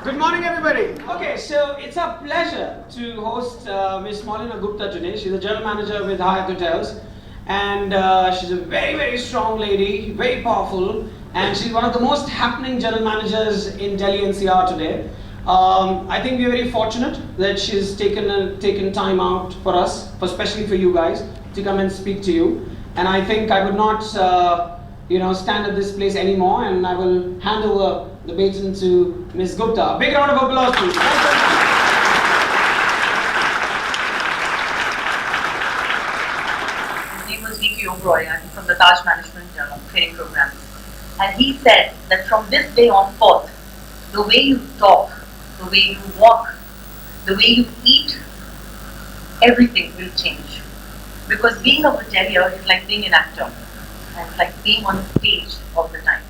Good morning, everybody. Okay, so it's a pleasure to host Ms.Maulina Gupta today. She's a general manager with Hyatt Hotels, and she's a very, very strong lady, very powerful, and she's one of the most happening general managers in Delhi NCR today. I think we're very fortunate that she's taken time out for us, especially for you guys, to come and speak to you. And I think I would not, stand at this place anymore, and I will hand over the baton to Ms. Gupta. Big round of applause, please. Thanks so much. His name was V.K. Oberoi, I'm from the Taj Management training program. And he said that from this day on forth, the way you talk, the way you walk, the way you eat, everything will change. Because being a hotelier is like being an actor. And it's like being on stage all the time.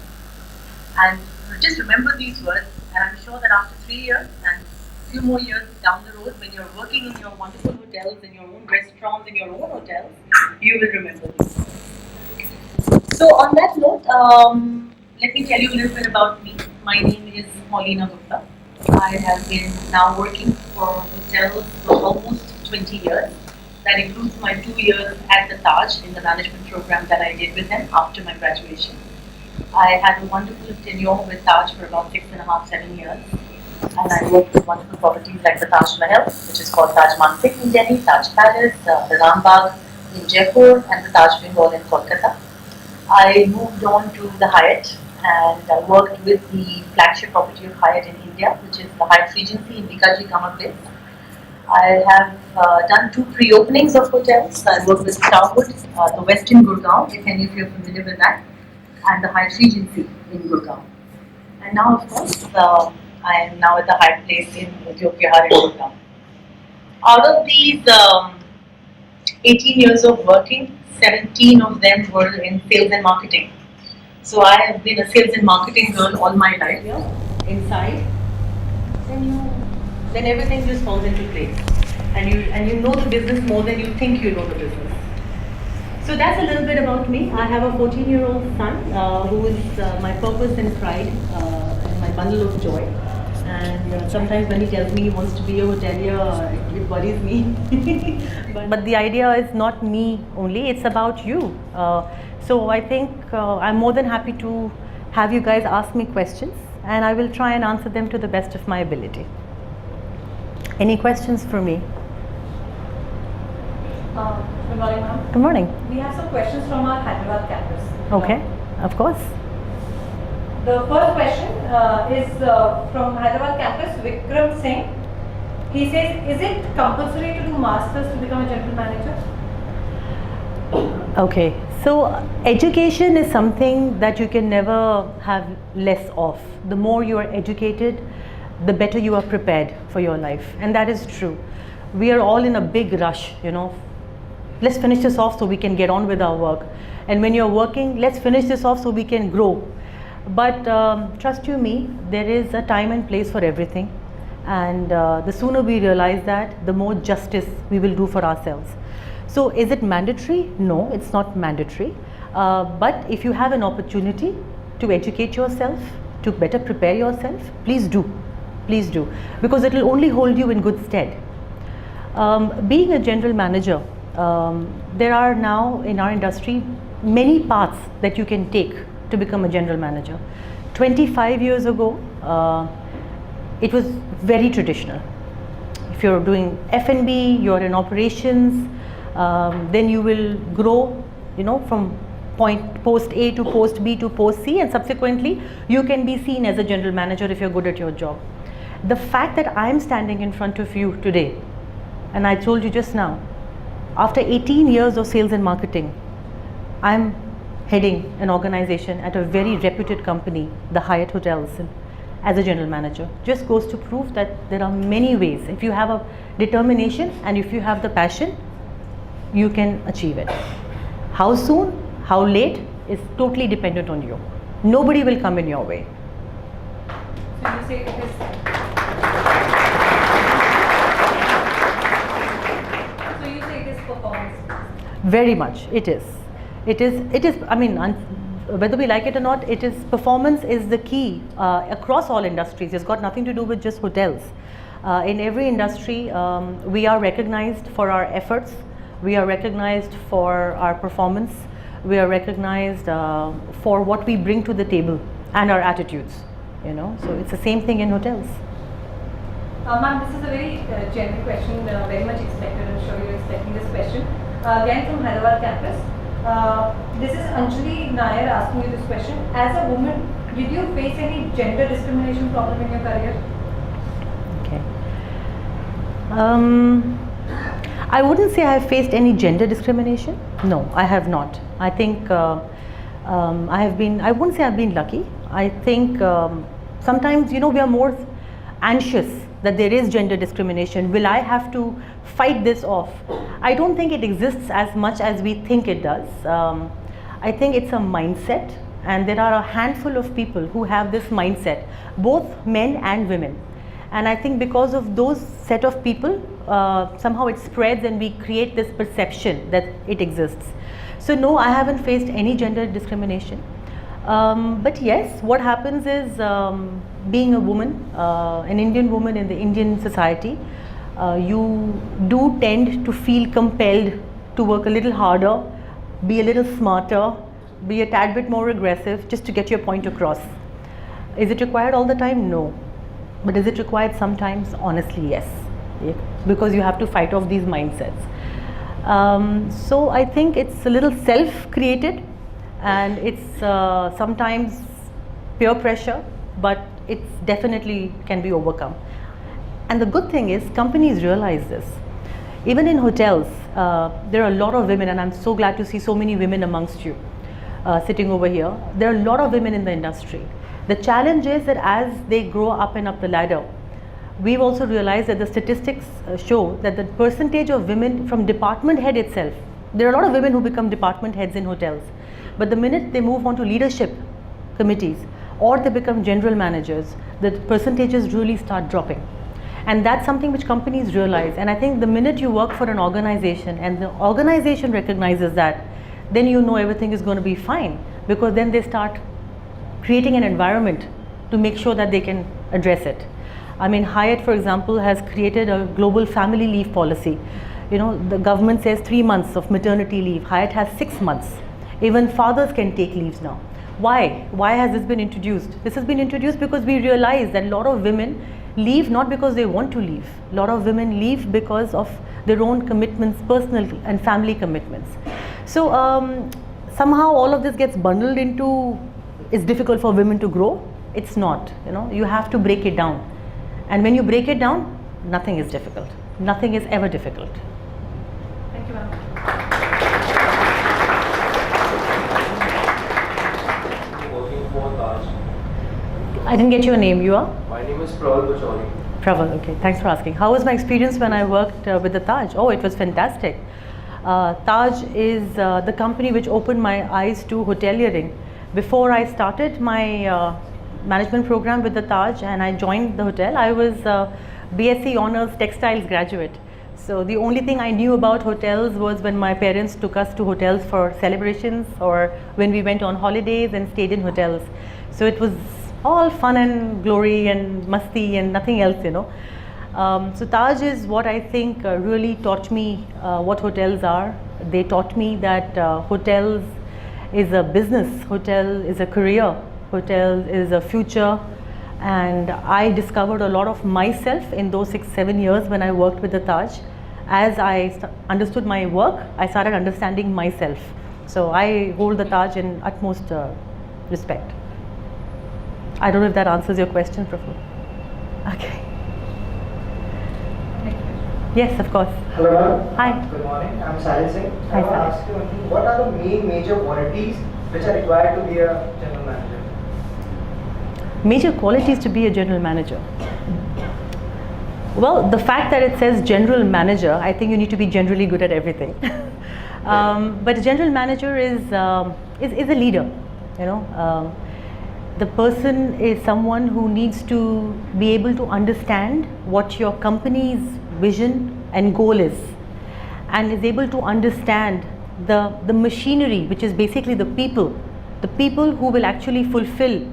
And just remember these words, and I'm sure that after 3 years and a few more years down the road, when you're working in your wonderful hotels, in your own restaurants, in your own hotels, you will remember these. So on that note, let me tell you a little bit about me. My name is Maulina Gupta. I have been now working for hotels for almost 20 years. That includes my 2 years at the Taj in the management program that I did with them after my graduation. I had a wonderful tenure with Taj for about 6.5, 7 years. And I worked with wonderful properties like the Taj Mahal, which is called Taj Mansingh in Delhi, Taj Palace, the Rambagh in Jaipur, and the Taj Bengal in Kolkata. I moved on to the Hyatt and I worked with the flagship property of Hyatt in India, which is the Hyatt Regency in Bikaji Kama Place. I have done 2 pre-openings of hotels. I worked with Starwood, the Westin Gurgaon, if any of you are familiar with that, and the Hyatt Regency in Gurgaon. And now, of course, I am now at the Hyatt Place in Udyog Vihar in Gurgaon. Out of these 18 years of working, 17 of them were in sales and marketing. So I have been a sales and marketing girl all my life. Inside, then everything just falls into place. And you know the business more than you think you know the business. So that's a little bit about me. I have a 14-year-old son who is my purpose and pride and my bundle of joy. And sometimes when he tells me he wants to be a hotelier, it worries me. but the idea is not me only, it's about you. So I think I'm more than happy to have you guys ask me questions, and I will try and answer them to the best of my ability. Any questions for me? Good morning, ma'am. Good morning. We have some questions from our Hyderabad campus. Okay, of course. The first question is from Hyderabad campus, Vikram Singh. He says, is it compulsory to do masters to become a general manager? Okay, so education is something that you can never have less of. The more you are educated, the better you are prepared for your life, and that is true. We are all in a big rush, let's finish this off so we can get on with our work, and when you're working, let's finish this off so we can grow. But trust you me, there is a time and place for everything, and the sooner we realize that, the more justice we will do for ourselves. So is it mandatory? No, it's not mandatory, but if you have an opportunity to educate yourself, to better prepare yourself, please do, because it will only hold you in good stead. Being a general manager, there are now in our industry many paths that you can take to become a general manager. 25 years ago, it was very traditional. If you're doing F&B, you're in operations, then you will grow, from post A to post B to post C, and subsequently you can be seen as a general manager if you're good at your job. The fact that I'm standing in front of you today, and I told you just now, after 18 years of sales and marketing, I'm heading an organization at a very reputed company, the Hyatt Hotels, as a general manager. Just goes to prove that there are many ways. If you have a determination and if you have the passion, you can achieve it. How soon, how late is totally dependent on you. Nobody will come in your way. So you say it is. So you say it is performance. Very much, it is. I mean, whether we like it or not, it is performance is the key across all industries. It's got nothing to do with just hotels. In every industry, we are recognized for our efforts. We are recognized for our performance. We are recognized for what we bring to the table and our attitudes. You know, so it's the same thing in hotels. Ma'am, this is a very genuine question, very much expected. I'm sure you're expecting this question. Again from Hyderabad campus. This is Anjali Nair asking you this question. As a woman, did you face any gender discrimination problem in your career? Okay. I wouldn't say I have faced any gender discrimination. No, I have not. I think I wouldn't say I've been lucky. I think sometimes, you know, we are more anxious that there is gender discrimination. Will I have to fight this off? I don't think it exists as much as we think it does. I think it's a mindset, and there are a handful of people who have this mindset, both men and women. And I think because of those set of people, somehow it spreads and we create this perception that it exists. So no, I haven't faced any gender discrimination. But yes, what happens is, being a woman, an Indian woman in the Indian society, you do tend to feel compelled to work a little harder, be a little smarter, be a tad bit more aggressive just to get your point across. Is it required all the time? No. But is it required sometimes? Honestly, yes. Yeah. Because you have to fight off these mindsets. So I think it's a little self-created, and it's sometimes peer pressure, but it definitely can be overcome. And the good thing is companies realize this. Even in hotels, there are a lot of women, and I'm so glad to see so many women amongst you sitting over here. There are a lot of women in the industry. The challenge is that as they grow up and up the ladder, we've also realized that the statistics show that the percentage of women from department head itself, there are a lot of women who become department heads in hotels, but the minute they move on to leadership committees or they become general managers, the percentages really start dropping. And that's something which companies realize. And I think the minute you work for an organization and the organization recognizes that, then you know everything is going to be fine, because then they start creating an environment to make sure that they can address it. I mean, Hyatt, for example, has created a global family leave policy. You know, the government says 3 months of maternity leave. Hyatt has 6 months. Even fathers can take leaves now. Why? Why has this been introduced? This has been introduced because we realize that a lot of women leave not because they want to leave. A lot of women leave because of their own commitments, personal and family commitments. So somehow all of this gets bundled into, it's difficult for women to grow. It's not, you know, you have to break it down. And when you break it down, nothing is difficult. Nothing is ever difficult. Thank you, ma'am. Working for Taj. I didn't get your name. You are? My name is Praval Bachori. Praval, okay. Thanks for asking. How was my experience when I worked with the Taj? Oh, it was fantastic. Taj is the company which opened my eyes to hoteliering. Before I started my management program with the Taj and I joined the hotel, I was BSc Honours Textiles graduate. So the only thing I knew about hotels was when my parents took us to hotels for celebrations or when we went on holidays and stayed in hotels. So it was all fun and glory and masti and nothing else, you know. So Taj is what I think really taught me what hotels are. They taught me that hotels is a business, hotel is a career, hotel is a future, and I discovered a lot of myself in those 6-7 years when I worked with the Taj. As I understood my work, I started understanding myself. So I hold the Taj in utmost respect. I don't know if that answers your question, Praful. Okay. Yes, of course. Hello, ma'am. Hi. Good morning. I'm Sahil Singh. Hi, I want to Sahil. ask you, what are the main major qualities which are required to be a general manager? Major qualities to be a general manager. Well, the fact that it says general manager, I think you need to be generally good at everything. But a general manager is a leader, you know. The person is someone who needs to be able to understand what your company's vision and goal is, and is able to understand the machinery, which is basically the people the people who will actually fulfill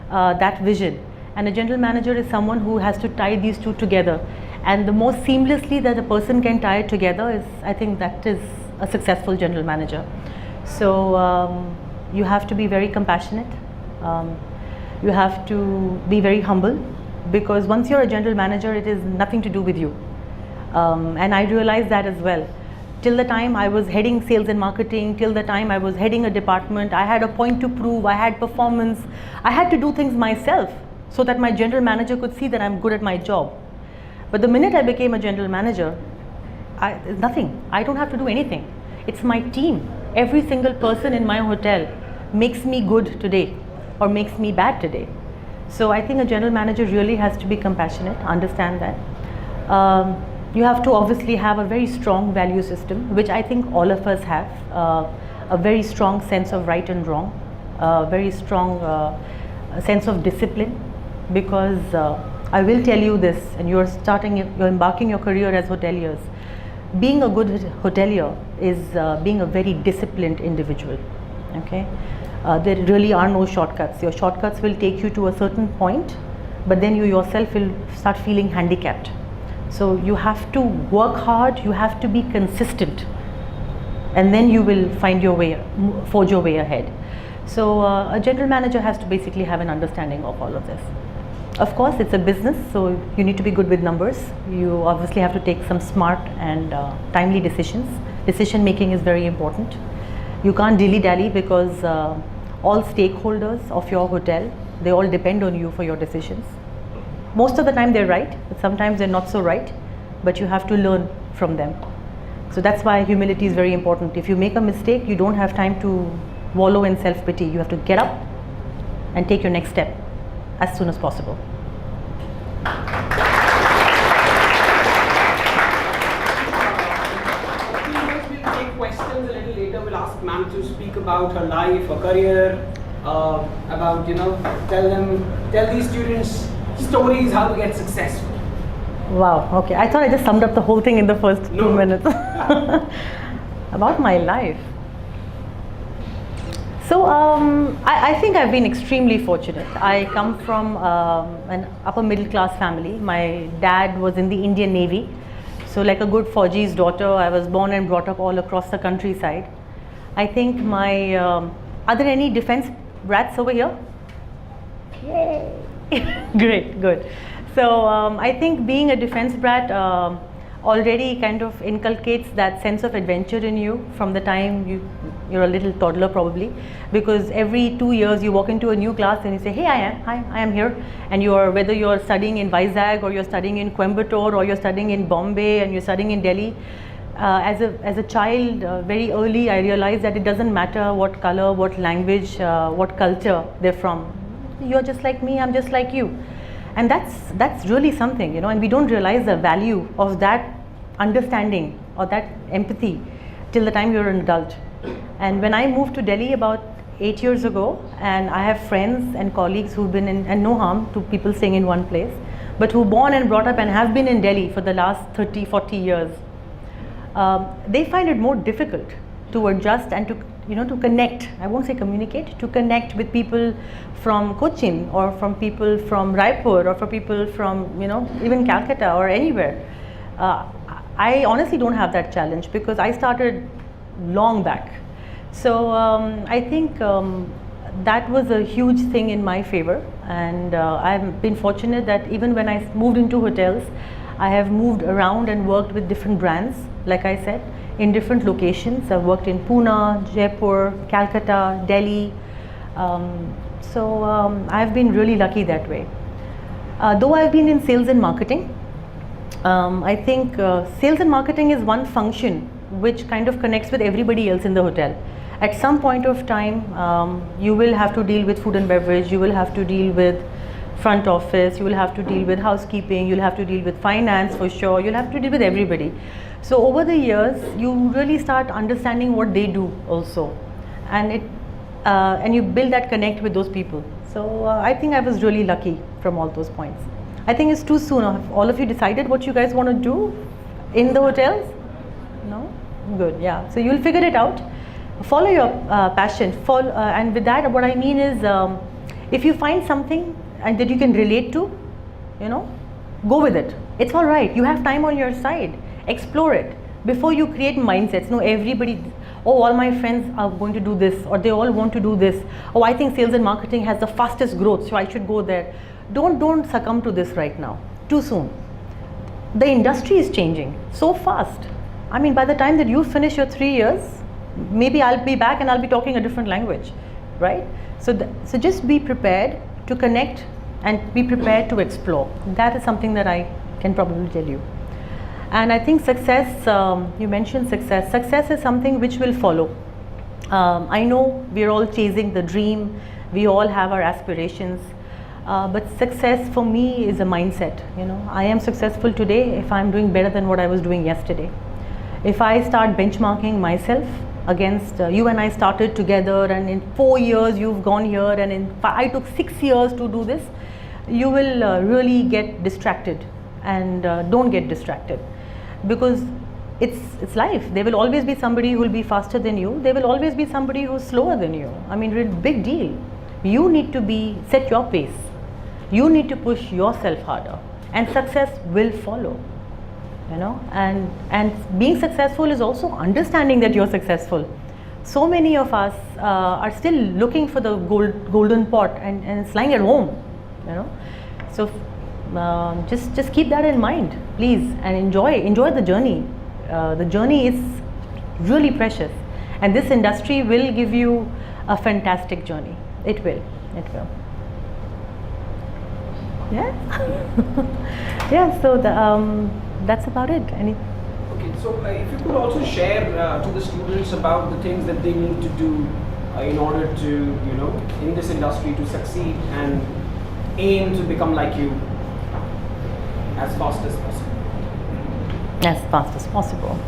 that vision. And a general manager is someone who has to tie these two together. And the most seamlessly that a person can tie it together is, I think that is a successful general manager. So you have to be very compassionate. You have to be very humble, because once you're a general manager, it is nothing to do with you. And I realized that as well. Till the time I was heading sales and marketing, till the time I was heading a department, I had a point to prove, I had performance. I had to do things myself so that my general manager could see that I'm good at my job. But the minute I became a general manager, nothing. I don't have to do anything. It's my team. Every single person in my hotel makes me good today or makes me bad today. So I think a general manager really has to be compassionate, understand that. You have to obviously have a very strong value system, which I think all of us have, a very strong sense of right and wrong, a very strong sense of discipline, because I will tell you this, and you're embarking your career as hoteliers. Being a good hotelier is being a very disciplined individual, okay? There really are no shortcuts. Your shortcuts will take you to a certain point, but then you yourself will start feeling handicapped. So you have to work hard, you have to be consistent, and then you will find your way, forge your way ahead. So a general manager has to basically have an understanding of all of this. Of course, it's a business, so you need to be good with numbers. You obviously have to take some smart and timely decisions. Decision making is very important. You can't dilly-dally, because all stakeholders of your hotel, they all depend on you for your decisions. Most of the time they're right, but sometimes they're not so right, but you have to learn from them. So that's why humility is very important. If you make a mistake, you don't have time to wallow in self-pity. You have to get up and take your next step as soon as possible. We'll take questions a little later. We'll ask ma'am to speak about her life, her career, about, tell these students stories how to get successful. Wow, okay. I thought I just summed up the whole thing in the first 2 minutes. About my life. So I think I've been extremely fortunate. I come from an upper middle class family. My dad was in the Indian Navy. So like a good Fauji's daughter, I was born and brought up all across the countryside. I think my, are there any defense brats over here? Yay! Great, good. So I think being a defense brat already kind of inculcates that sense of adventure in you from the time you're a little toddler probably, because every 2 years you walk into a new class and you say, hey, I am here, and whether you're studying in Vizag or you're studying in Coimbatore or you're studying in Bombay and you're studying in Delhi. As a child, very early I realized that it doesn't matter what color, what language, what culture they're from. You're just like me, I'm just like you. And that's really something, and we don't realize the value of that understanding or that empathy till the time you're an adult. And when I moved to Delhi about 8 years ago, and I have friends and colleagues who've been in, and no harm to people staying in one place, but who born and brought up and have been in Delhi for the last 30, 40 years, they find it more difficult to adjust and to connect. I won't say communicate, to connect with people from Cochin or from people from Raipur or for people from, even Calcutta or anywhere. I honestly don't have that challenge because I started long back. So I think that was a huge thing in my favor, and I've been fortunate that even when I moved into hotels, I have moved around and worked with different brands, like I said, in different locations. I've worked in Pune, Jaipur, Calcutta, Delhi. I've been really lucky that way. Though I've been in sales and marketing, I think sales and marketing is one function which kind of connects with everybody else in the hotel. At some point of time, you will have to deal with food and beverage, you will have to deal with front office, you will have to deal with housekeeping, you'll have to deal with finance for sure, you'll have to deal with everybody. So over the years, you really start understanding what they do also, and you build that connect with those people. So I think I was really lucky from all those points. I think it's too soon. Have all of you decided what you guys want to do in the hotels? No? Good, yeah. So you'll figure it out. follow your passion. And with that, what I mean is, if you find something and that you can relate to, you know, go with it. It's all right. You have time on your side. Explore it before you create mindsets. No, everybody, oh, all my friends are going to do this, or they all want to do this. Oh, I think sales and marketing has the fastest growth, so I should go there. Don't succumb to this right now. Too soon. The industry is changing so fast. I mean, by the time that you finish your 3 years, maybe I'll be back and I'll be talking a different language, right? So just be prepared to connect and be prepared to explore. That is something that I can probably tell you. And I think success, you mentioned success. Success is something which will follow. I know we're all chasing the dream. We all have our aspirations. But success for me is a mindset. You know, I am successful today if I'm doing better than what I was doing yesterday. If I start benchmarking myself against you, and I started together, and in 4 years you've gone here, and I took 6 years to do this, you will really get distracted. And don't get distracted, because it's life. There will always be somebody who will be faster than you. There will always be somebody who's slower than you. I mean, big deal. You need to set your pace. You need to push yourself harder, and success will follow. You know, and being successful is also understanding that you're successful. So many of us are still looking for the golden pot, and it's lying at home. You know, so just keep that in mind, please, and enjoy the journey. The journey is really precious, and this industry will give you a fantastic journey. It will. Yeah. Yeah. So that's about it. Okay, so if you could also share to the students about the things that they need to do in order to, you know, in this industry to succeed and aim to become like you as fast as possible. As fast as possible.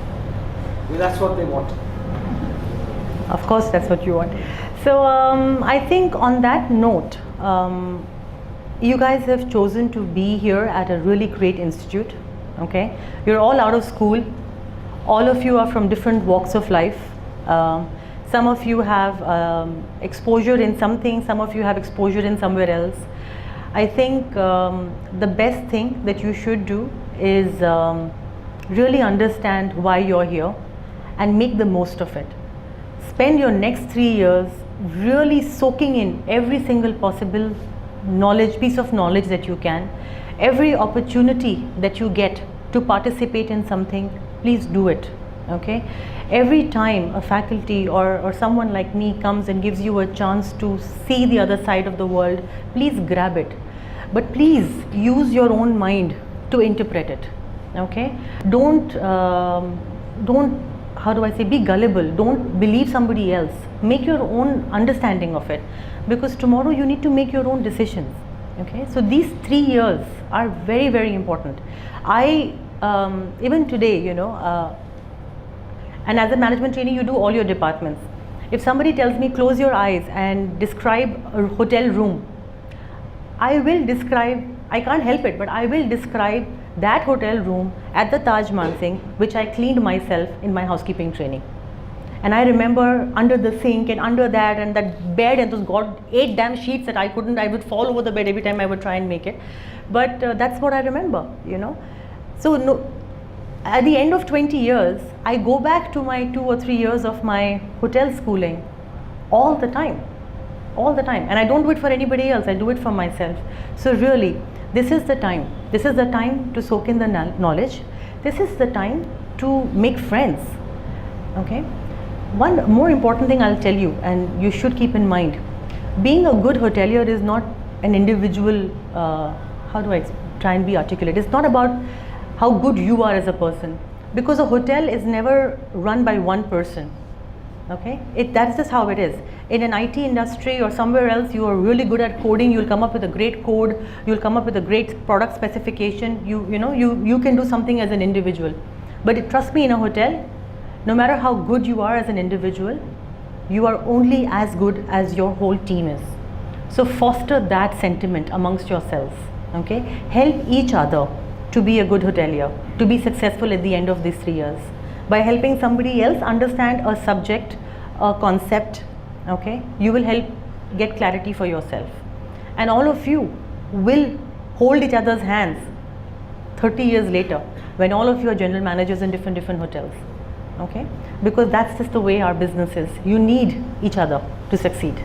Well, that's what they want. Of course, that's what you want. So I think on that note, you guys have chosen to be here at a really great institute. Okay, you're all out of school. All of you are from different walks of life. Some of you have exposure in something, some of you have exposure in somewhere else. I think the best thing that you should do is really understand why you're here and make the most of it. Spend your next 3 years really soaking in every single possible piece of knowledge that you can. Every opportunity that you get to participate in something, please do it. Okay, every time a faculty or someone like me comes and gives you a chance to see the other side of the world, please grab it, but please use your own mind to interpret it. Okay, don't how do I say, be gullible. Don't believe somebody else. Make your own understanding of it, because tomorrow you need to make your own decisions. Okay, so these 3 years are very, very important. I even today, you know, and as a management trainee, you do all your departments. If somebody tells me close your eyes and describe a hotel room, I will describe, I can't help it, but I will describe that hotel room at the Taj Mansingh, which I cleaned myself in my housekeeping training. And I remember under the sink and under that and that bed and those 8 damn sheets that I would fall over the bed every time I would try and make it. But that's what I remember, you know. So no, at the end of 20 years, I go back to my 2 or 3 years of my hotel schooling all the time. And I don't do it for anybody else, I do it for myself. So really, this is the time. This is the time to soak in the knowledge. This is the time to make friends. Okay. One more important thing I'll tell you, and you should keep in mind, being a good hotelier is not an individual, how do I try and be articulate? It's not about how good you are as a person, because a hotel is never run by one person. Okay, that's just how it is. In an IT industry or somewhere else, you are really good at coding. You'll come up with a great code. You'll come up with a great product specification. You can do something as an individual. But trust me, in a hotel, no matter how good you are as an individual, you are only as good as your whole team is. So foster that sentiment amongst yourselves. Okay, help each other to be a good hotelier, to be successful at the end of these 3 years. By helping somebody else understand a subject a concept, okay, you will help get clarity for yourself. And all of you will hold each other's hands 30 years later when all of you are general managers in different hotels, okay, because that's just the way our business is. You need each other to succeed.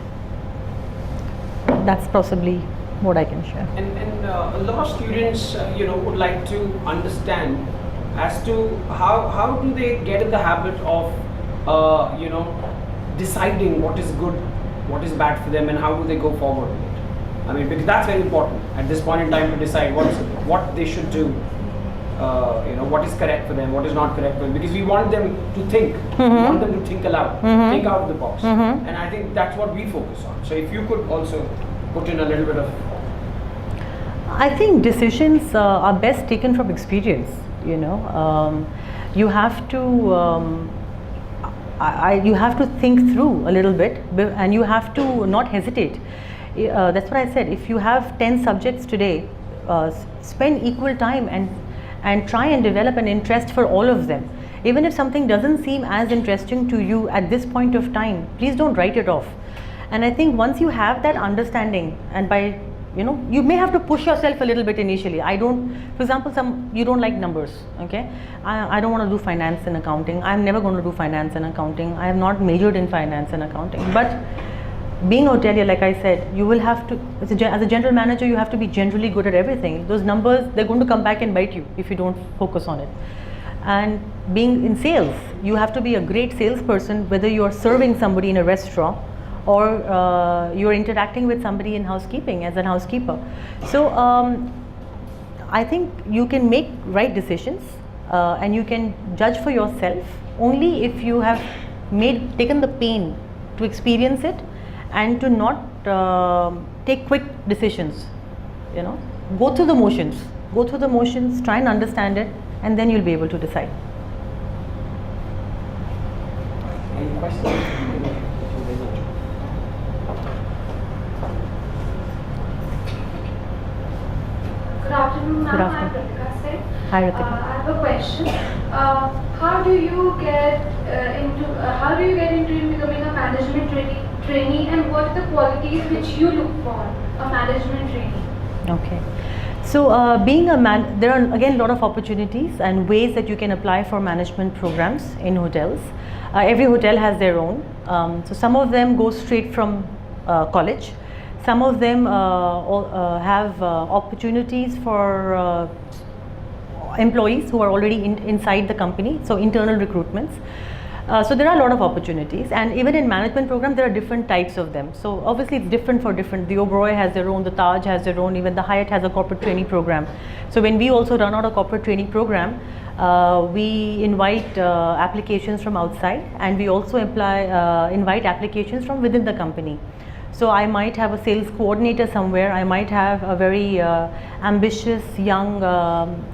That's possibly what I can share. And a lot of students, would like to understand as to how do they get in the habit of, deciding what is good, what is bad for them, and how do they go forward with it. I mean, because that's very important at this point in time to decide what they should do. What is correct for them, what is not correct for them, because we want them to think, we want them to think aloud, think out of the box, and I think that's what we focus on. So if you could also put in a little bit of... I think decisions are best taken from experience, you have to you have to think through a little bit, and you have to not hesitate. That's what I said. If you have 10 subjects today, spend equal time and try and develop an interest for all of them. Even if something doesn't seem as interesting to you at this point of time, please don't write it off. And I think once you have that understanding, and by you may have to push yourself a little bit initially. For example, you don't like numbers, okay? I don't want to do finance and accounting. I'm never going to do finance and accounting. I have not majored in finance and accounting. But being a hotelier, like I said, you will have to, as a general manager, you have to be generally good at everything. Those numbers, they're going to come back and bite you if you don't focus on it. And being in sales, you have to be a great salesperson, whether you're serving somebody in a restaurant or you're interacting with somebody in housekeeping as a housekeeper. So I think you can make right decisions and you can judge for yourself only if you have taken the pain to experience it and to not take quick decisions. Go through the motions, try and understand it, and then you'll be able to decide. Any questions? Good afternoon, ma'am. Good I'm afternoon. Ritika Singh. Hi, Ritika. I have a question. How do you get into becoming a management trainee, and what are the qualities which you look for a management trainee? Okay. So being there are again a lot of opportunities and ways that you can apply for management programs in hotels. Every hotel has their own. So some of them go straight from college. Some of them have opportunities for employees who are already inside the company, so internal recruitments. So there are a lot of opportunities, and even in management programs there are different types of them. So obviously it's different for different. The Oberoi has their own, the Taj has their own, even the Hyatt has a corporate training program. So when we also run out a corporate training program, we invite applications from outside, and we also invite applications from within the company. So I might have a sales coordinator somewhere, I might have a very ambitious young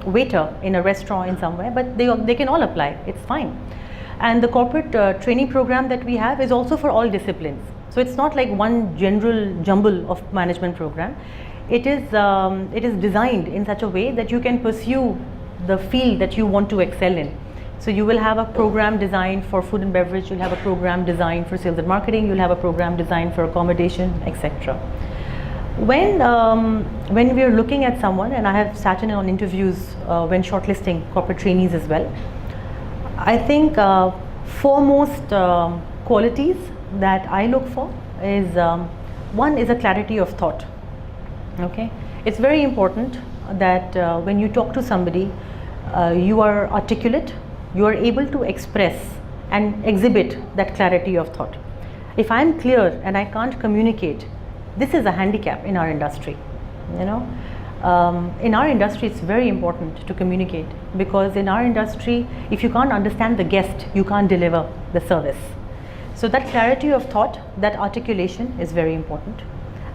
waiter in a restaurant in somewhere, but they can all apply, it's fine. And the corporate training program that we have is also for all disciplines. So it's not like one general jumble of management program. It is designed in such a way that you can pursue the field that you want to excel in. So you will have a program designed for food and beverage, you'll have a program designed for sales and marketing, you'll have a program designed for accommodation, etc. When we are looking at someone, and I have sat in on interviews when shortlisting corporate trainees as well, I think foremost qualities that I look for is one is a clarity of thought. Okay, it's very important that when you talk to somebody, you are articulate, you are able to express and exhibit that clarity of thought. If I am clear and I can't communicate, this is a handicap in our industry. In our industry it's very important to communicate, because in our industry if you can't understand the guest, you can't deliver the service. So that clarity of thought, that articulation is very important.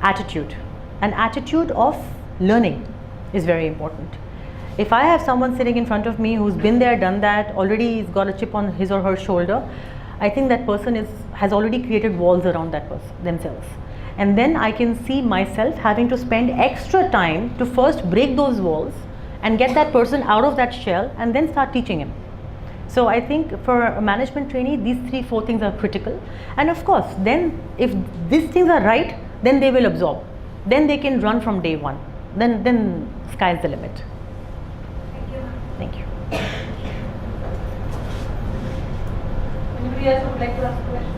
Attitude, an attitude of learning is very important. If I have someone sitting in front of me who's been there, done that, already has got a chip on his or her shoulder, I think that person has already created walls around that person themselves. And then I can see myself having to spend extra time to first break those walls and get that person out of that shell and then start teaching him. So I think for a management trainee, these 3-4 things are critical. And of course, then if these things are right, then they will absorb. Then they can run from day one. Then sky's the limit. Thank you. Thank you. Anybody else would like to ask a question?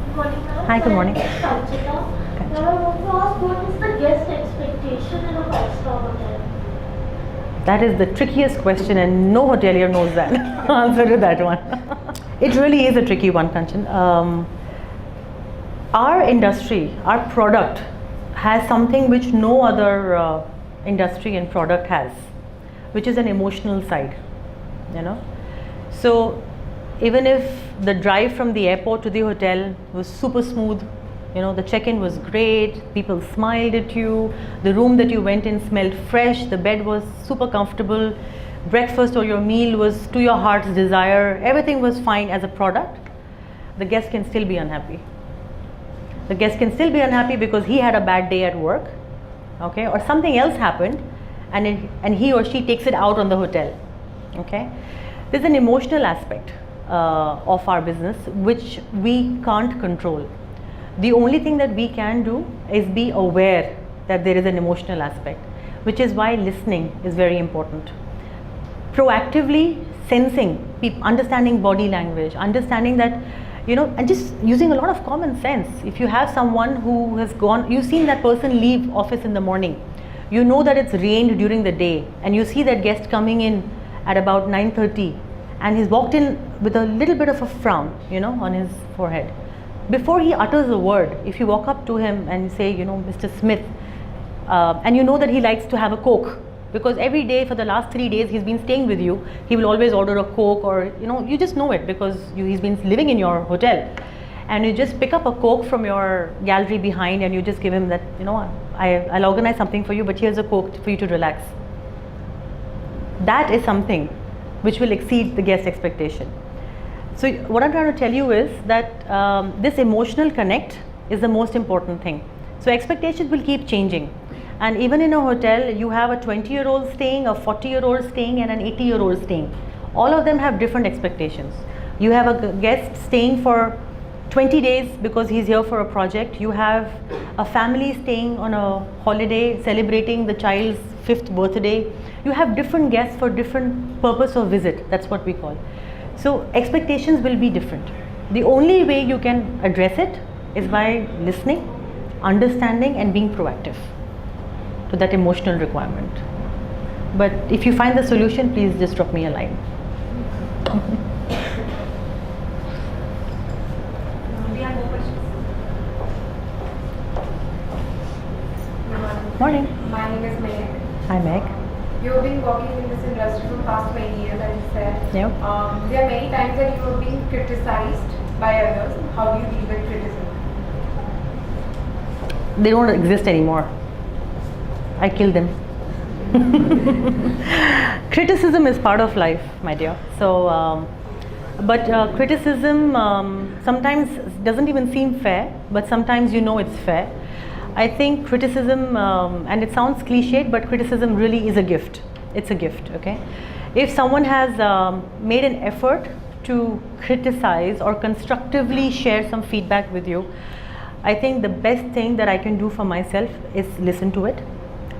Good morning, ma'am. Hi, good morning. My name is Sanchita. Now I want to ask, what is the guest expectation in a five-star hotel? That is the trickiest question, and no hotelier knows that answer to that one. It really is a tricky one, Kanchan. Our industry, our product has something which no other industry and product has, which is an emotional side, you know. So even if the drive from the airport to the hotel was super smooth, you know, the check-in was great, people smiled at you, the room that you went in smelled fresh, the bed was super comfortable, breakfast or your meal was to your heart's desire, everything was fine as a product, the guest can still be unhappy. The guest can still be unhappy because he had a bad day at work, okay, or something else happened, and he or she takes it out on the hotel, okay. There's an emotional aspect of our business which we can't control. The only thing that we can do is be aware that there is an emotional aspect, which is why listening is very important. Proactively sensing, understanding body language, understanding that, you know, and just using a lot of common sense. If you have someone who has gone, you've seen that person leave office in the morning, you know that it's rained during the day, and you see that guest coming in at about 9:30, and he's walked in with a little bit of a frown, you know, on his forehead. Before he utters a word, if you walk up to him and say, you know, Mr. Smith, and you know that he likes to have a Coke, because every day for the last 3 days he's been staying with you, he will always order a Coke, or, you know, you just know it because he's been living in your hotel, and you just pick up a Coke from your gallery behind and you just give him that, you know, I'll organize something for you, but here's a Coke for you to relax. That is something which will exceed the guest expectation. So what I'm trying to tell you is that this emotional connect is the most important thing. So expectations will keep changing. And even in a hotel, you have a 20-year-old staying, a 40-year-old staying, and an 80-year-old staying. All of them have different expectations. You have a guest staying for 20 days because he's here for a project. You have a family staying on a holiday celebrating the child's 5th birthday. You have different guests for different purpose of visit. That's what we call. So expectations will be different. The only way you can address it is by listening, understanding, and being proactive to that emotional requirement. But if you find the solution, please just drop me a line. We have more questions. Good morning. Morning. My name is Meg. Hi, Meg. You've been working in this industry for the past 20 years, as you said. Yep. There are many times that you are being criticized by others. How do you deal with criticism? They don't exist anymore. I killed them. Criticism is part of life, my dear. So, but criticism sometimes doesn't even seem fair, but sometimes you know it's fair. I think criticism, and it sounds cliched, but criticism really is a gift. It's a gift, okay? If someone has made an effort to criticize or constructively share some feedback with you, I think the best thing that I can do for myself is listen to it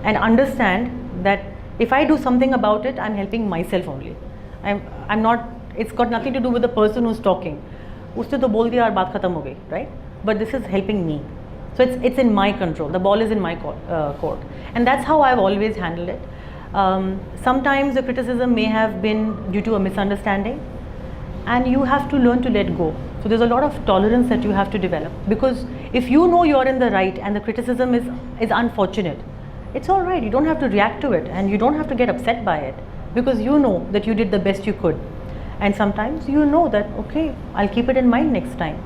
and understand that if I do something about it, I'm helping myself only. I'm not, it's got nothing to do with the person who's talking. Uste to bol diya aur baat khatam ho gayi, right? But this is helping me. So it's in my control. The ball is in my court. And that's how I've always handled it. Sometimes the criticism may have been due to a misunderstanding, and you have to learn to let go. So there's a lot of tolerance that you have to develop, because if you know you're in the right and the criticism is unfortunate, it's all right. You don't have to react to it, and you don't have to get upset by it, because you know that you did the best you could. And sometimes you know that, okay, I'll keep it in mind next time.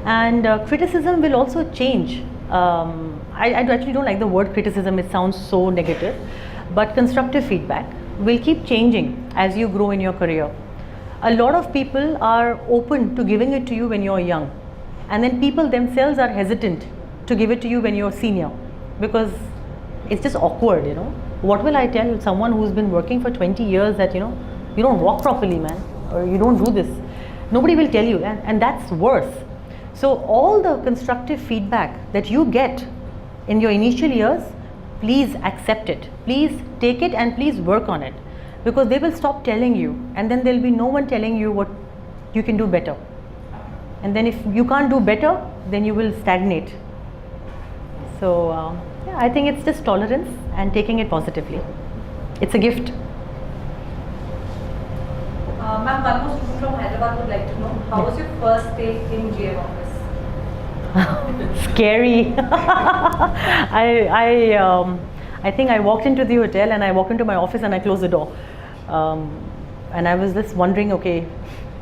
And criticism will also change. I actually don't like the word criticism, it sounds so negative, but constructive feedback will keep changing as you grow in your career. A lot of people are open to giving it to you when you're young, and then people themselves are hesitant to give it to you when you're senior, because It's just awkward, you know. What will I tell someone who's been working for 20 years that, you know, you don't walk properly, man, or you don't do this? Nobody will tell you, and that's worse. So all the constructive feedback that you get in your initial years, please accept it, please take it, and please work on it, because they will stop telling you, and then there'll be no one telling you what you can do better. And then if you can't do better, then you will stagnate. So yeah, I think it's just tolerance and taking it positively. It's a gift. Ma'am, one more student from Hyderabad would like to know, how was your first day in GM office? Scary. I think I walked into the hotel and I walked into my office and I closed the door. And I was just wondering, okay,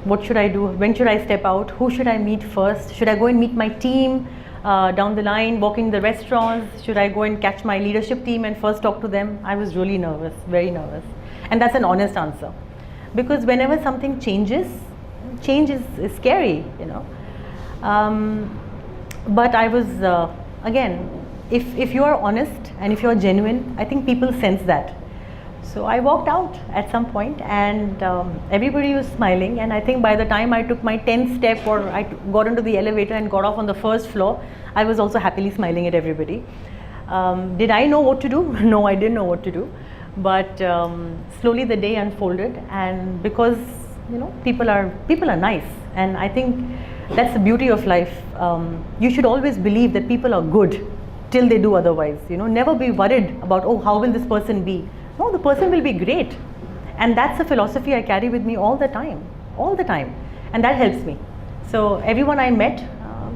what should I do? When should I step out? Who should I meet first? Should I go and meet my team down the line, walk in the restaurants? Should I go and catch my leadership team and first talk to them? I was really nervous, very nervous. And that's an honest answer. Because whenever something changes, change is scary, you know. But I was, again, if you are honest and if you are genuine, I think people sense that. So I walked out at some point and everybody was smiling, and I think by the time I took my 10th step or I got into the elevator and got off on the first floor, I was also happily smiling at everybody. Did I know what to do? No, I didn't know what to do. But slowly the day unfolded, and because, you know, people are nice, and I think that's the beauty of life. You should always believe that people are good till they do otherwise. You know, never be worried about, oh, how will this person be? No, the person will be great. And that's a philosophy I carry with me all the time, and that helps me. So everyone I met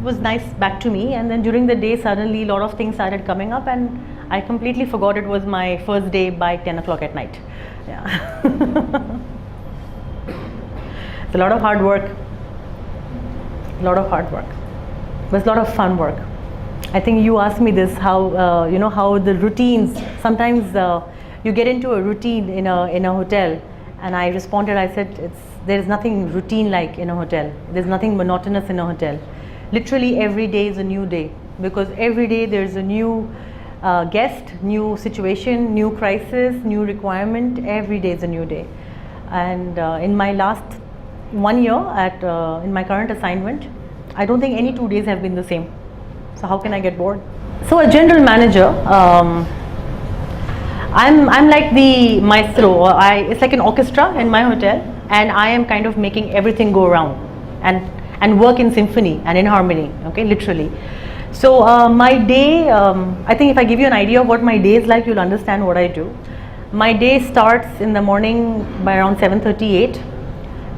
was nice back to me, and then during the day suddenly a lot of things started coming up, and I completely forgot it was my first day by 10 o'clock at night. Yeah. It's a lot of hard work. A lot of hard work. But it's a lot of fun work. I think you asked me this, how you know, how the routines, sometimes you get into a routine in a hotel, and I responded, I said, there is nothing routine like in a hotel. There's nothing monotonous in a hotel. Literally every day is a new day, because every day there's a new guest, new situation, new crisis, new requirement. Every day is a new day. And in my last 1 year in my current assignment, I don't think any 2 days have been the same. So how can I get bored? So a general manager, I'm like the maestro. It's like an orchestra in my hotel, and I am kind of making everything go around and work in symphony and in harmony. Okay, literally. So my day, I think if I give you an idea of what my day is like, you'll understand what I do. My day starts in the morning by around 7:38,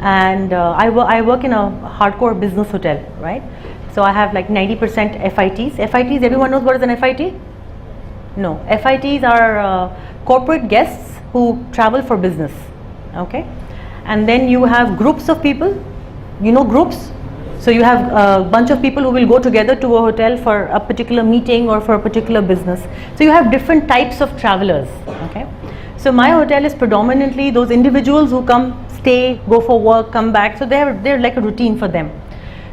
and I work in a hardcore business hotel, right? So I have like 90% FITs. FITs, everyone knows what is an FIT? No, FITs are corporate guests who travel for business, okay? And then you have groups of people, you know groups? So you have a bunch of people who will go together to a hotel for a particular meeting or for a particular business. So you have different types of travelers, okay? So my hotel is predominantly those individuals who come, stay, go for work, come back. So they're like a routine for them.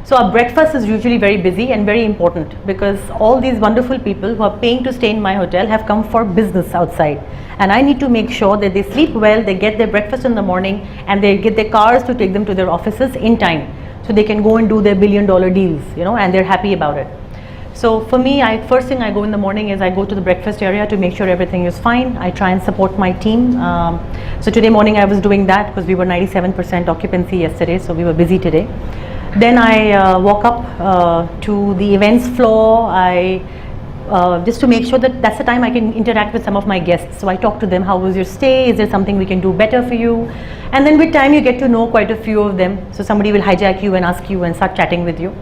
So our breakfast is usually very busy and very important, because all these wonderful people who are paying to stay in my hotel have come for business outside. And I need to make sure that they sleep well, they get their breakfast in the morning, and they get their cars to take them to their offices in time, so they can go and do their billion-dollar deals, you know, and they're happy about it. So for me, first thing I go in the morning is I go to the breakfast area to make sure everything is fine. I try and support my team. So today morning I was doing that because we were 97% occupancy yesterday, so we were busy today. Then I walk up to the events floor. Just to make sure that that's the time I can interact with some of my guests. So I talk to them, how was your stay? Is there something we can do better for you? And then with time you get to know quite a few of them. So somebody will hijack you and ask you and start chatting with you.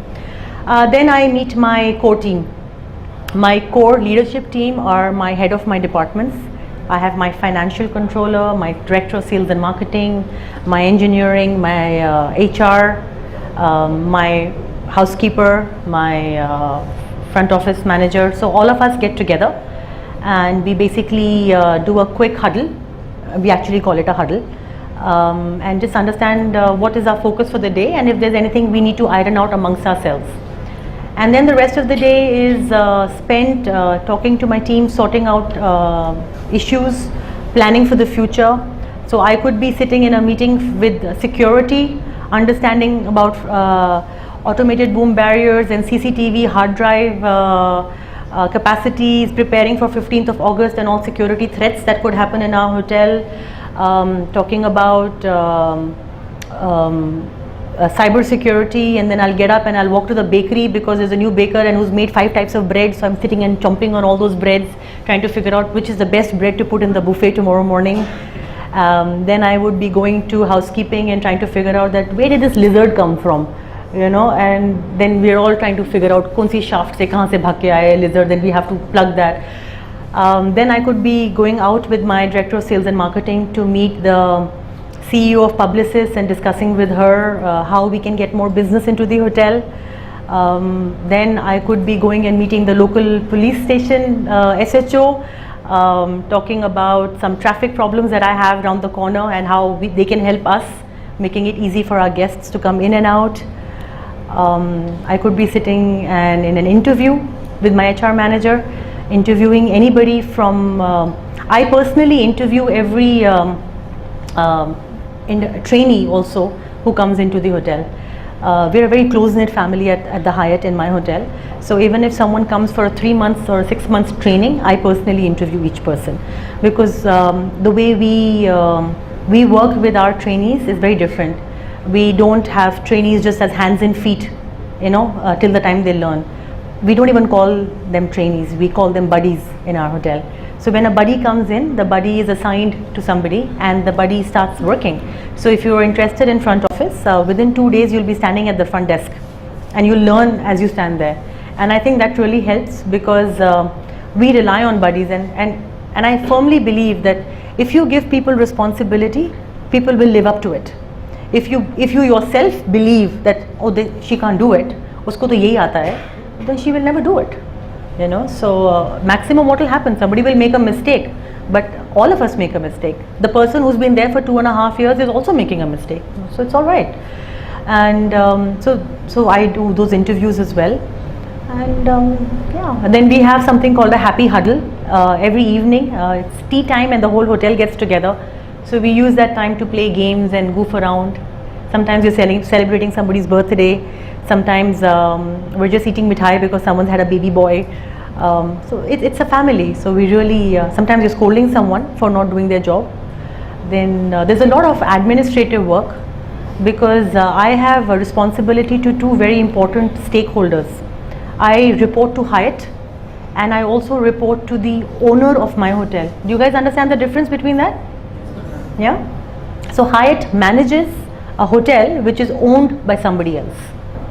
Then I meet my core team. My core leadership team are my head of my departments. I have my financial controller, my director of sales and marketing, my engineering, my HR, my housekeeper, my front office manager. So all of us get together and we basically do a quick huddle. We actually call it a huddle, and just understand what is our focus for the day and if there's anything we need to iron out amongst ourselves. And then the rest of the day is spent talking to my team, sorting out issues, planning for the future. So I could be sitting in a meeting with security, understanding about automated boom barriers and CCTV hard drive capacities, preparing for 15th of August and all security threats that could happen in our hotel, talking about cyber security, and then I'll get up and I'll walk to the bakery because there's a new baker and who's made 5 types of bread, so I'm sitting and chomping on all those breads, trying to figure out which is the best bread to put in the buffet tomorrow morning. Then I would be going to housekeeping and trying to figure out that where did this lizard come from, you know, and then we're all trying to figure out kaun si shaft se kahan se bhag ke aaye lizard, then we have to plug that. Then I could be going out with my director of sales and marketing to meet the CEO of Publicis and discussing with her how we can get more business into the hotel. Then I could be going and meeting the local police station SHO, talking about some traffic problems that I have around the corner and how they can help us, making it easy for our guests to come in and out. I could be sitting and in an interview with my HR manager, interviewing anybody from, I personally interview every trainee also who comes into the hotel. We're a very close-knit family at the Hyatt in my hotel. So even if someone comes for a 3 months or 6 months training, I personally interview each person, because the way we work with our trainees is very different. We don't have trainees just as hands and feet, you know, till the time they learn. We don't even call them trainees, we call them buddies in our hotel. So when a buddy comes in, the buddy is assigned to somebody and the buddy starts working. So if you're interested in front office, within 2 days you'll be standing at the front desk and you'll learn as you stand there. And I think that really helps, because we rely on buddies, and I firmly believe that if you give people responsibility, people will live up to it. If you yourself believe that, oh, she can't do it, usko to yehi aata hai, then she will never do it. You know, so maximum what will happen, somebody will make a mistake, but all of us make a mistake. The person who's been there for 2.5 years is also making a mistake, so it's all right. And so I do those interviews as well. And yeah, and then we have something called a happy huddle every evening. It's tea time and the whole hotel gets together, so we use that time to play games and goof around. Sometimes we're celebrating somebody's birthday. Sometimes we're just eating mithai because someone's had a baby boy. So it's a family. So we really, sometimes you're scolding someone for not doing their job. Then there's a lot of administrative work, because I have a responsibility to 2 very important stakeholders. I report to Hyatt and I also report to the owner of my hotel. Do you guys understand the difference between that? Yeah? So Hyatt manages a hotel which is owned by somebody else.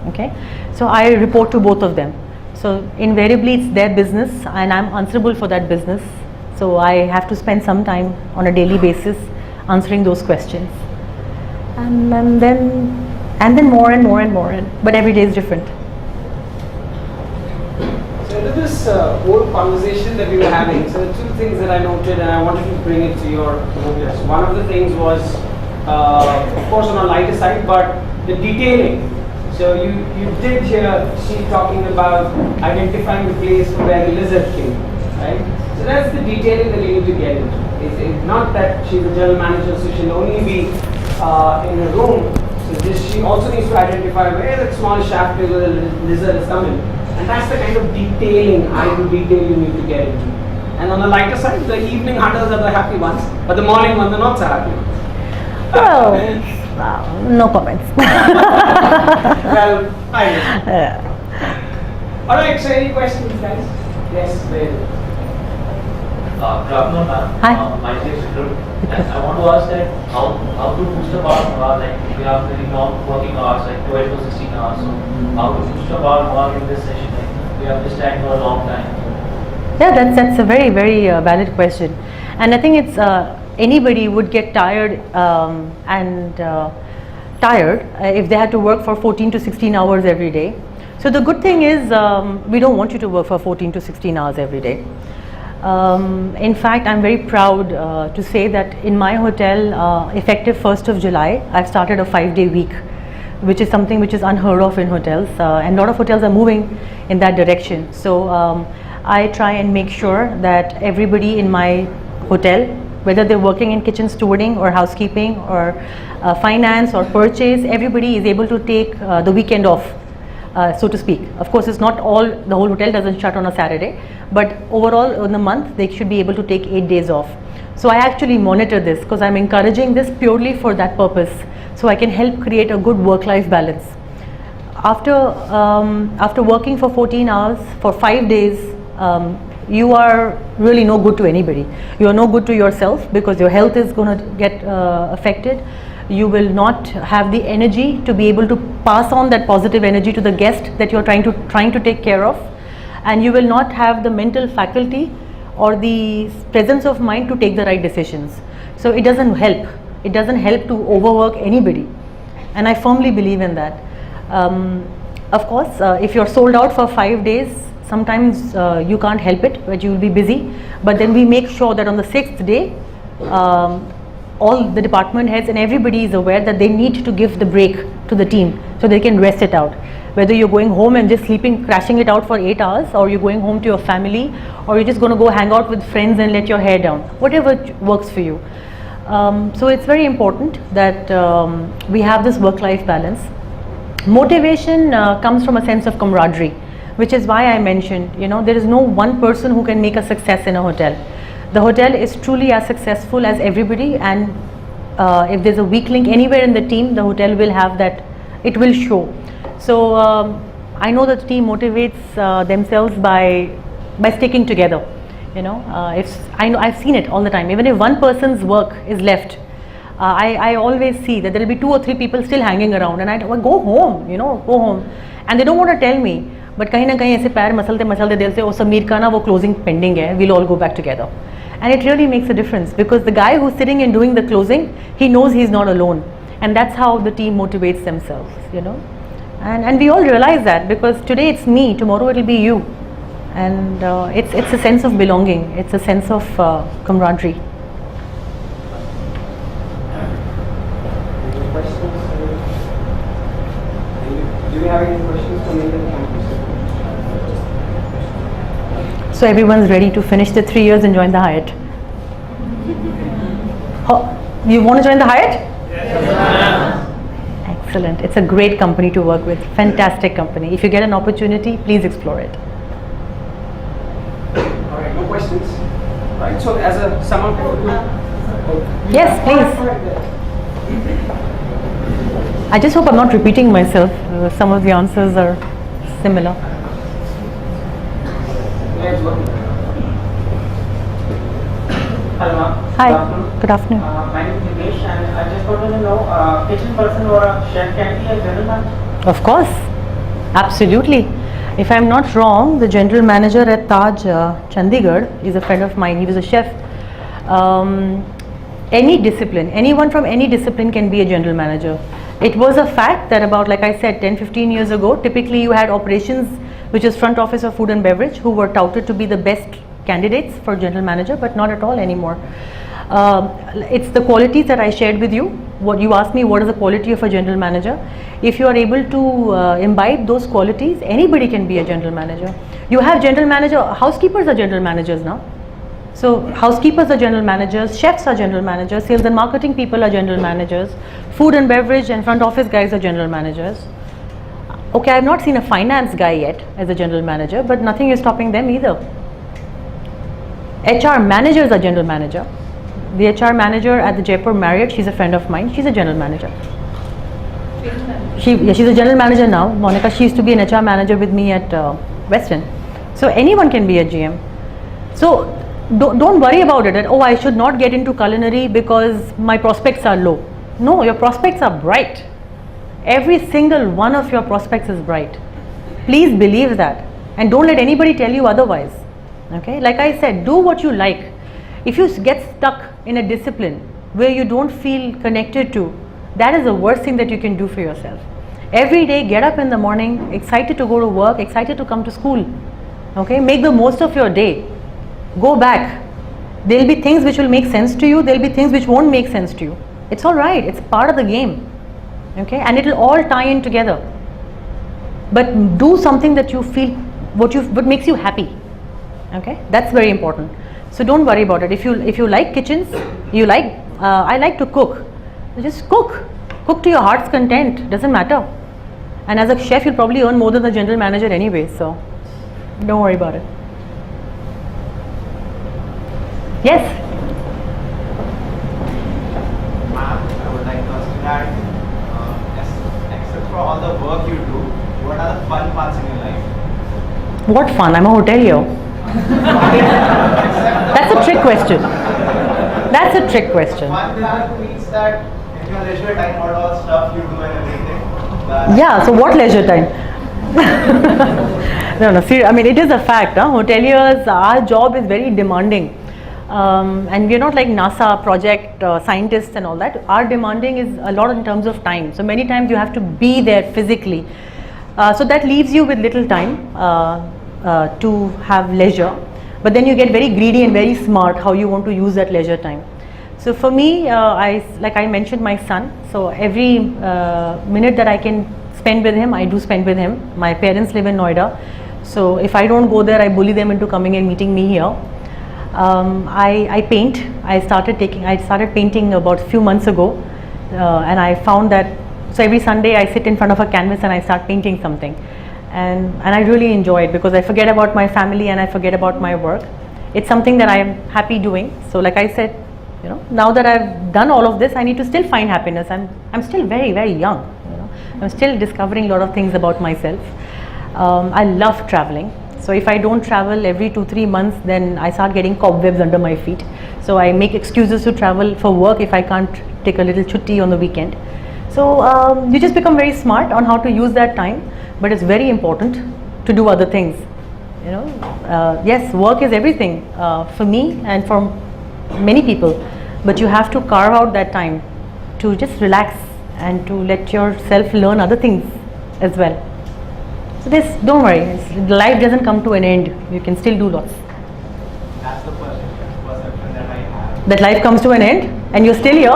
Okay, so I report to both of them. So invariably it's their business and I'm answerable for that business. So I have to spend some time on a daily basis answering those questions. And then more and more and more, but every day is different. So into this whole conversation that we were having, so 2 things that I noted and I wanted to bring it to your notice. One of the things was, of course, on a lighter side, but the detailing. So you did hear she talking about identifying the place where the lizard came, right? So that's the detailing that you need to get into. It's not that she's a general manager, so she'll only be in a room. So she also needs to identify where that small shaft is where the lizard is coming. And that's the kind of detailing, idle detail you need to get into. And on the lighter side, the evening hunters are the happy ones, but the morning ones are not so happy ones. Well, no comments. Well, I know. Alright, so any questions, guys? Yes, there. Good afternoon, ma'am. Hi. My name is Vikram. And I want to ask that how to boost up our like we have very long working hours, like 12 to 16 hours. So how to boost up our work in this session? Like we have been staying for a long time. Yeah, that's a very, very valid question. And I think it's anybody would get tired if they had to work for 14 to 16 hours every day. So the good thing is we don't want you to work for 14 to 16 hours every day. In fact, I'm very proud to say that in my hotel, effective 1st of July, I've started a 5-day week. which is something which is unheard of in hotels, and a lot of hotels are moving in that direction. So I try and make sure that everybody in my hotel, whether they're working in kitchen stewarding or housekeeping or finance or purchase, everybody is able to take the weekend off, so to speak. Of course, it's not all, the whole hotel doesn't shut on a Saturday, but overall in the month they should be able to take 8 days off. So I actually monitor this because I'm encouraging this purely for that purpose, so I can help create a good work-life balance. After working for 14 hours for 5 days, you are really no good to anybody. You are no good to yourself because your health is going to get affected. You will not have the energy to be able to pass on that positive energy to the guest that you're trying to take care of, and you will not have the mental faculty or the presence of mind to take the right decisions. So it doesn't help. It doesn't help to overwork anybody, and I firmly believe in that. Of course, if you're sold out for 5 days, sometimes you can't help it, but you will be busy. But then we make sure that on the 6th day, all the department heads and everybody is aware that they need to give the break to the team so they can rest it out. Whether you're going home and just sleeping, crashing it out for 8 hours, or you're going home to your family, or you're just going to go hang out with friends and let your hair down, whatever works for you. So it's very important that we have this work-life balance. Motivation comes from a sense of camaraderie, which is why I mentioned, there is no one person who can make a success in a hotel. The hotel is truly as successful as everybody, and if there's a weak link anywhere in the team, the hotel will have that, it will show. So I know that the team motivates themselves by sticking together. I've seen it all the time. Even if one person's work is left, I always see that there will be 2 or 3 people still hanging around, and I go home, go home, and they don't want to tell me. But कहीं ना कहीं ऐसे पैर मसलते दिल से, ओ समीर का ना वो closing pending है, we'll all go back together. And it really makes a difference, because the guy who's sitting and doing the closing, he knows he's not alone, and that's how the team motivates themselves, And we all realize that, because today it's me, tomorrow it'll be you, and it's a sense of belonging, it's a sense of camaraderie. Any questions? Do you have any questions for me? So everyone's ready to finish the 3 years and join the Hyatt. Oh, you want to join the Hyatt? Yes. Excellent. It's a great company to work with. Fantastic company. If you get an opportunity, please explore it. All right, no questions. Right. So as a sum up, Yes, please. I just hope I'm not repeating myself. Some of the answers are similar. Hello, ma'am. Hi. Good afternoon. My name is Dinesh, and I just wanted to know, kitchen person or a chef can be a general manager? Of course, absolutely. If I'm not wrong, the general manager at Taj Chandigarh is a friend of mine. He was a chef. Any discipline, anyone from any discipline can be a general manager. It was a fact that about, like I said, 10-15 years ago, typically you had operations, which is front office of food and beverage, who were touted to be the best candidates for general manager, but not at all anymore. It's the qualities that I shared with you. What you asked me, what is the quality of a general manager? If you are able to imbibe those qualities, anybody can be a general manager. You have general manager, housekeepers are general managers now. So housekeepers are general managers, chefs are general managers, sales and marketing people are general managers, food and beverage and front office guys are general managers. Okay, I have not seen a finance guy yet as a general manager, but nothing is stopping them either. HR managers are general manager. The HR manager at the Jaipur Marriott, she's a friend of mine, she's a general manager. She's a general manager now. Monica, she used to be an HR manager with me at Westin. So anyone can be a GM. So don't worry about it that, oh, I should not get into culinary because my prospects are low. No, your prospects are bright. Every single one of your prospects is bright. Please believe that, and don't let anybody tell you otherwise. Okay, like I said, do what you like. If you get stuck in a discipline where you don't feel connected to, that is the worst thing that you can do for yourself. Every day, get up in the morning, excited to go to work, excited to come to school. Okay, make the most of your day. Go back. There will be things which will make sense to you, there will be things which won't make sense to you. It's all right, it's part of the game. Okay, and it will all tie in together. But do something that you feel, what makes you happy. Okay, that's very important. So don't worry about it. If you like kitchens, I like to cook. Just cook to your heart's content. Doesn't matter. And as a chef, you'll probably earn more than the general manager anyway. So don't worry about it. Yes. Ma'am, I would like to ask you that, except for all the work you do, what are the fun parts in your life? What fun? I'm a hotelier. That's a trick question. That's a trick question. Fun part means that in your leisure time, what all stuff you do and everything. Yeah, so what leisure time? No, seriously, I mean, it is a fact. Hoteliers, our job is very demanding. And we are not like NASA project scientists and all that. Our demanding is a lot in terms of time. So many times you have to be there physically. So that leaves you with little time to have leisure. But then you get very greedy and very smart how you want to use that leisure time. So for me, like I mentioned, my son. So every minute that I can spend with him, I do spend with him. My parents live in Noida. So if I don't go there, I bully them into coming and meeting me here. I paint. I started painting about a few months ago, and I found that so every Sunday I sit in front of a canvas and I start painting something, and I really enjoy it because I forget about my family and I forget about my work. It's something that I am happy doing. So like I said, now that I've done all of this, I need to still find happiness. I'm still very, very young. I'm still discovering a lot of things about myself. I love traveling. So if I don't travel every 2-3 months, then I start getting cobwebs under my feet. So I make excuses to travel for work if I can't take a little chutti on the weekend. So you just become very smart on how to use that time. But it's very important to do other things. Yes, work is everything for me and for many people. But you have to carve out that time to just relax and to let yourself learn other things as well. So don't worry, life doesn't come to an end. You can still do lots. That's the perception that I have. That life comes to an end and you're still here?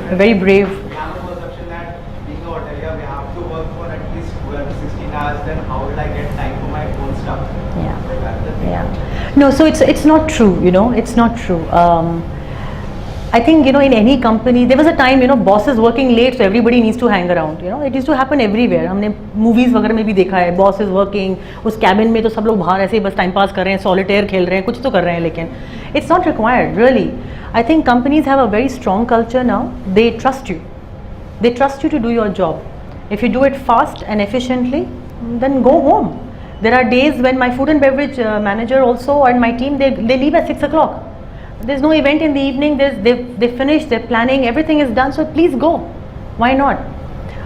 You're very brave. We have the perception that being a hotelier, we have to work for at least 12 to 16 hours, then how will I get time for my own stuff? Yeah. No, so it's not true, it's not true. I think, in any company, there was a time, boss is working late, so everybody needs to hang around. It used to happen everywhere. हमने movies वगैरह में भी देखा है, boss is working, उस cabin में तो सब लोग बाहर ऐसे ही बस time pass कर रहे हैं, solitaire खेल रहे हैं, कुछ तो कर रहे हैं लेकिन it's not required, really. I think companies have a very strong culture now. They trust you. They trust you to do your job. If you do it fast and efficiently, then go home. There are days when my food and beverage manager also and my team, they leave at 6 o'clock. There's no event in the evening, they finish, they're planning, everything is done, so please go. Why not?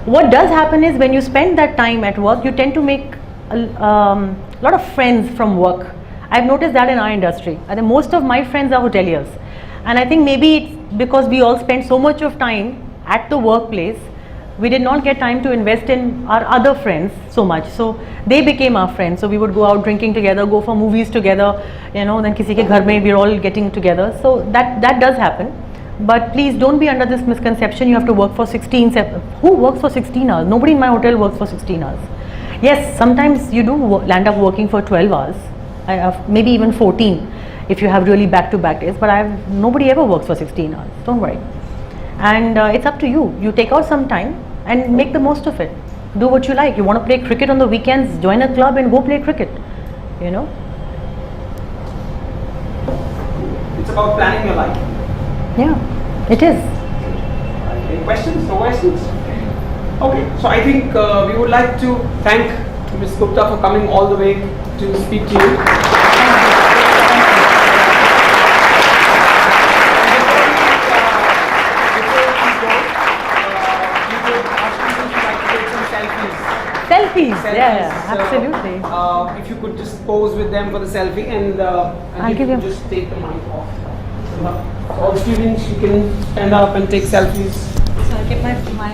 What does happen is when you spend that time at work, you tend to make a lot of friends from work. I've noticed that in our industry. I think most of my friends are hoteliers. And I think maybe it's because we all spend so much of time at the workplace, we did not get time to invest in our other friends so much. So they became our friends. So we would go out drinking together, go for movies together, then kisi ke ghar mein we're all getting together. So that does happen. But please don't be under this misconception you have to work for 16, who works for 16 hours? Nobody in my hotel works for 16 hours. Yes, sometimes you do land up working for 12 hours, maybe even 14 if you have really back-to-back days, but nobody ever works for 16 hours, don't worry. And it's up to you. You take out some time and make the most of it. Do what you like. You want to play cricket on the weekends, join a club and go play cricket. It's about planning your life. Yeah, it is. Any questions? No questions? Okay, so I think we would like to thank Ms. Gupta for coming all the way to speak to you. Selfies, yeah, So, absolutely. If you could just pose with them for the selfie and I'll you give could you- just take the mic off. All students, you can stand up and take selfies. So I'll get my